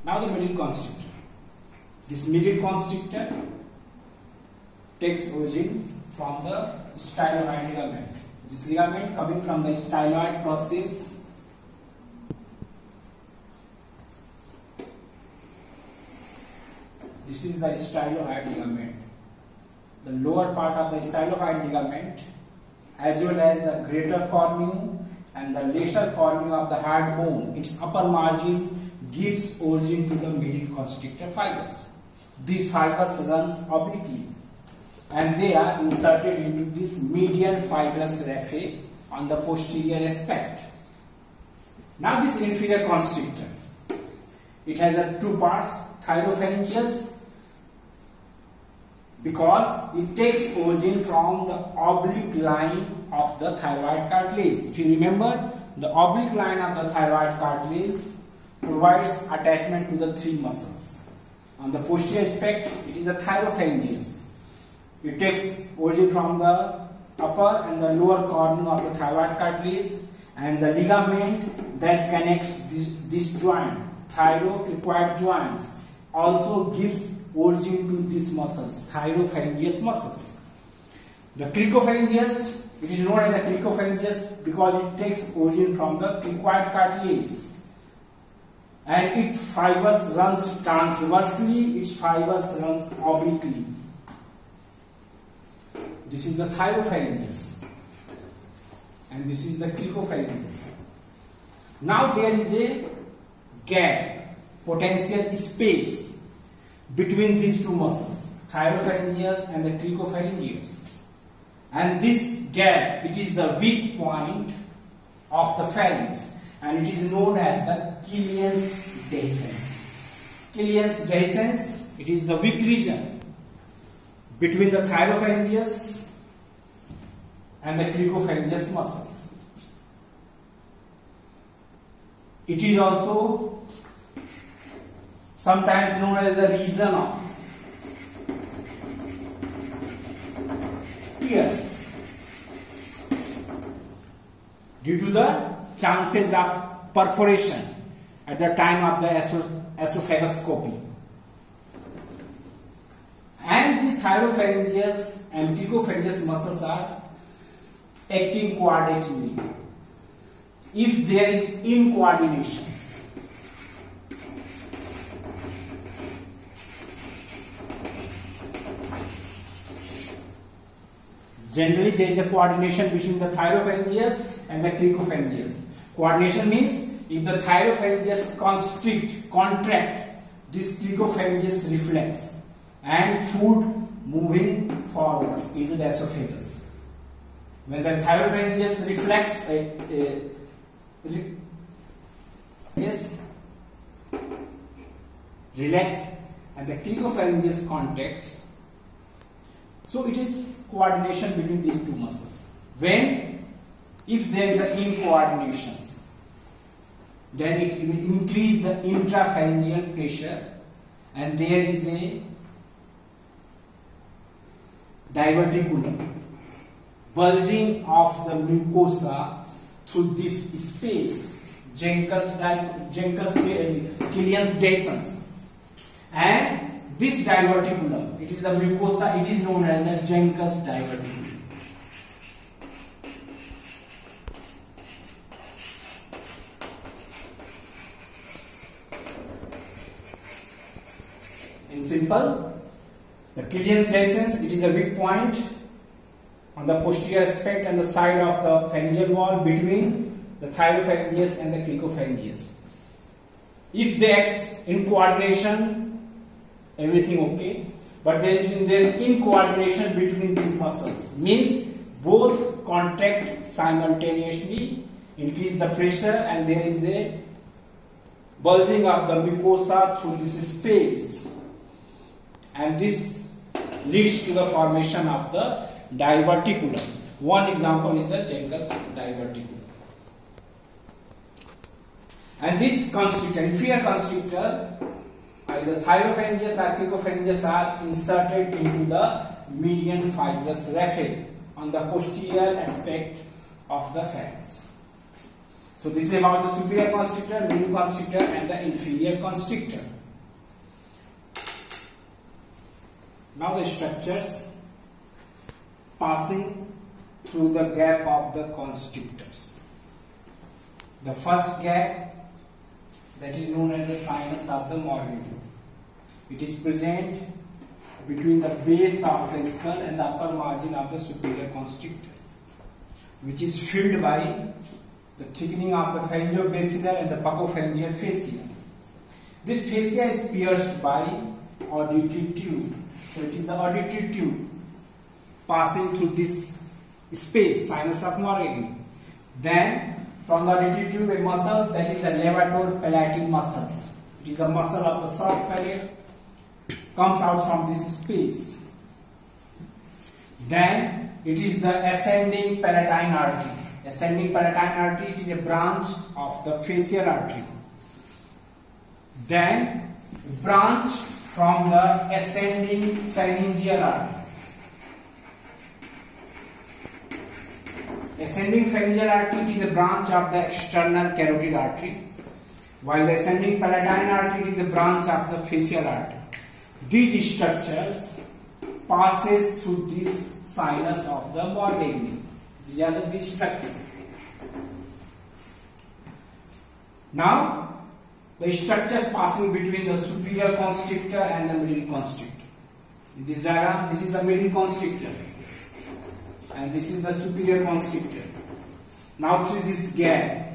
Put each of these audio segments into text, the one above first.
Now the middle constrictor. This middle constrictor takes origin from the styloid ligament. This ligament coming from the styloid process This is the styloid ligament. The lower part of the styloid ligament as well as the greater cornu and the lesser cornu of the hard bone, its upper margin gives origin to the middle constrictor fibers. These fibers runs obliquely and they are inserted into this median fibrous raphe on the posterior aspect. Now this inferior constrictor, it has two parts, thyropharyngeus, because it takes origin from the oblique line of the thyroid cartilage. If you remember, the oblique line of the thyroid cartilage provides attachment to the three muscles. On the posterior aspect, it is the thyropharyngeus. It takes origin from the upper and the lower cornu of the thyroid cartilage, and the ligament that connects this joint, thyrocricoid joints, also gives origin to these muscles, thyropharyngeus muscles. The cricopharyngeus, it is known as the cricopharyngeus because it takes origin from the cricoid cartilage, and its fibers runs transversely, its fibers runs obliquely. This is the thyropharyngeus and this is the cricopharyngeus. Now there is a gap, potential space between these two muscles, thyropharyngeus and the cricopharyngeus, and this gap, it is the weak point of the pharynx and it is known as the Killian's dehiscence. Killian's dehiscence, it is the weak region between the thyropharyngeus and the cricopharyngeus muscles. It is also sometimes known as the region of tears due to the chances of perforation at the time of the esophagoscopy. And these thyropharyngeus and cricopharyngeus muscles are acting coordinatingly. If there is incoordination, generally there is a coordination between the thyropharyngeus and the cricopharyngeus. Coordination means if the thyropharyngeus contract, this cricopharyngeus reflex and food moving forwards into the esophagus. When the thyropharyngeus relax and the cricopharyngeus contracts, so it is coordination between these two muscles. If there is an incoordinations, then it will increase the intrapharyngeal pressure and there is a diverticulum, bulging of the mucosa through this space, Killian's dehiscence, and this diverticulum, it is the mucosa, it is known as the Jencke's diverticulum. In simple, the Killian's dehiscence, it is a weak point on the posterior aspect and the side of the pharyngeal wall between the thyropharyngeus and the cricopharyngeus. If they act in coordination, everything okay, but there is incoordination between these muscles, means both contract simultaneously, increase the pressure, and there is a bulging of the mucosa through this space, and this leads to the formation of the diverticulum. One example is the Jencke's diverticulum. And this constrictor, inferior constrictor, either thyropharyngeus or cricopharyngeus, are inserted into the median fibrous raphe on the posterior aspect of the pharynx. So this is about the superior constrictor, middle constrictor and the inferior constrictor. Now the structures passing through the gap of the constrictors. The first gap, that is known as the sinus of the Morgellons. It is present between the base of the skull and the upper margin of the superior constrictor, which is filled by the thickening of the pharyngobasilar and the buccopharyngeal fascia. This fascia is pierced by auditory tube. So it is the auditory tube passing through this space, sinus of Morgellons. Then from the auditory tube, a muscle, that is the levator palatal muscles. It is the muscle of the soft palate, comes out from this space. Then it is the ascending palatine artery. Ascending palatine artery, it is a branch of the facial artery. Then branch from the ascending pharyngeal artery. Ascending pharyngeal artery, it is a branch of the external carotid artery, while the ascending palatine artery, it is a branch of the facial artery. These structures passes through this sinus of the Morgellons. These are these structures. Now, the structures passing between the superior constrictor and the middle constrictor. In this diagram, this is the middle constrictor and this is the superior constrictor. Now, through this gap,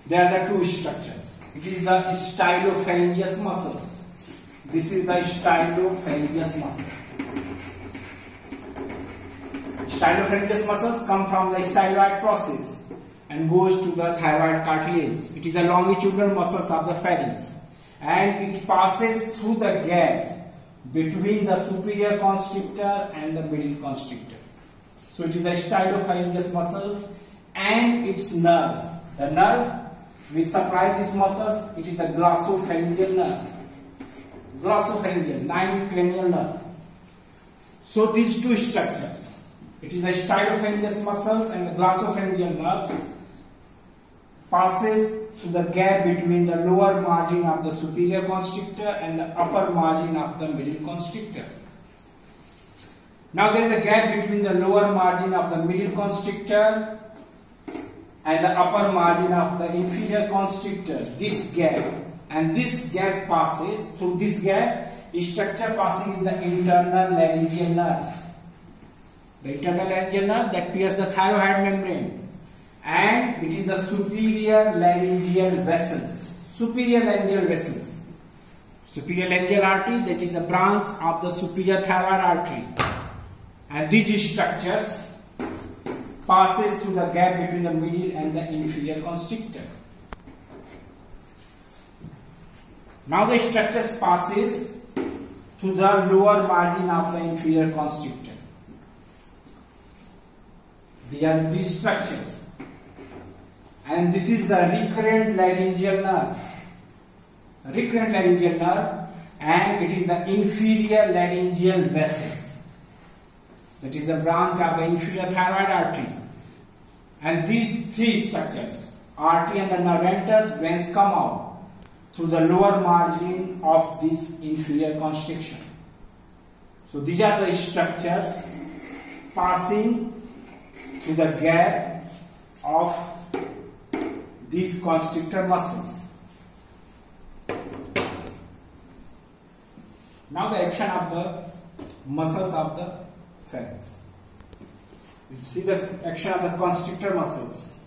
there are the two structures. It is the stylopharyngeus muscles. This is the stylopharyngeus muscle. Stylopharyngeus muscles come from the styloid process and goes to the thyroid cartilage. It is the longitudinal muscles of the pharynx and it passes through the gap between the superior constrictor and the middle constrictor. So it is the stylopharyngeus muscles and its nerve. The nerve which supplies these muscles, it is the glossopharyngeal nerve. Glossopharyngeal, ninth cranial nerve. So these two structures, it is the stylopharyngeus muscles and the glossopharyngeal nerves, passes through the gap between the lower margin of the superior constrictor and the upper margin of the middle constrictor. Now there is a gap between the lower margin of the middle constrictor and the upper margin of the inferior constrictor. This gap, and this gap passes through this gap. Structure passing is the internal laryngeal nerve. The internal laryngeal nerve that pierces the thyroid membrane, and it is the superior laryngeal vessels. Superior laryngeal vessels. Superior laryngeal artery, that is the branch of the superior thyroid artery, and these structures passes through the gap between the middle and the inferior constrictor. Now the structures passes through the lower margin of the inferior constrictor. These are these structures, and this is the recurrent laryngeal nerve. Recurrent laryngeal nerve, and it is the inferior laryngeal vessels. That is the branch of the inferior thyroid artery. And these three structures, artery and the nerve enters, veins come out through the lower margin of this inferior constriction. So these are the structures passing through the gap of these constrictor muscles. Now the action of the muscles of the pharynx. You see the action of the constrictor muscles.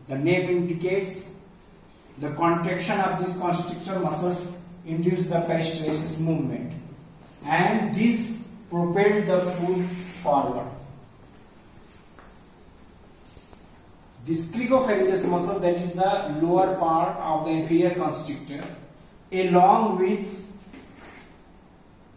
The name indicates the contraction of these constrictor muscles induce the peristalsis movement, and this propelled the food forward. This cricopharyngeus muscle, that is the lower part of the inferior constrictor, along with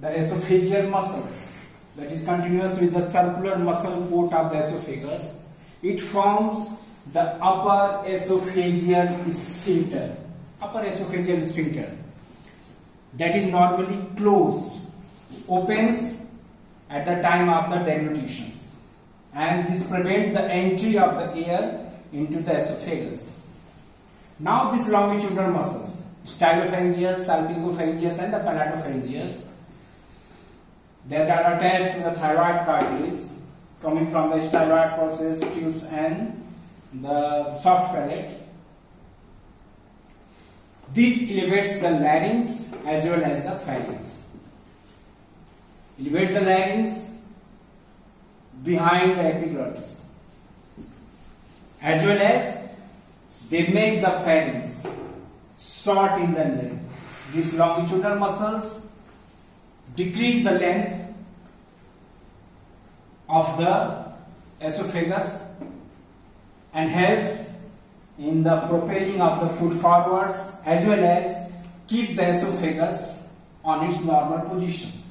the esophageal muscles, that is continuous with the circular muscle coat of the esophagus, it forms the upper esophageal sphincter. Upper esophageal sphincter, that is normally closed, opens at the time of the deglutitions, and this prevents the entry of the air into the esophagus. Now these longitudinal muscles, stylopharyngeus, salpingopharyngeus and the palatopharyngeus, that are attached to the thyroid cartilage, coming from the styloid process tubes and the soft palate. This elevates the larynx as well as the pharynx. Elevates the larynx behind the epiglottis, as well as they make the pharynx short in the length. These longitudinal muscles decrease the length of the esophagus and helps in the propelling of the food forwards, as well as keep the esophagus on its normal position.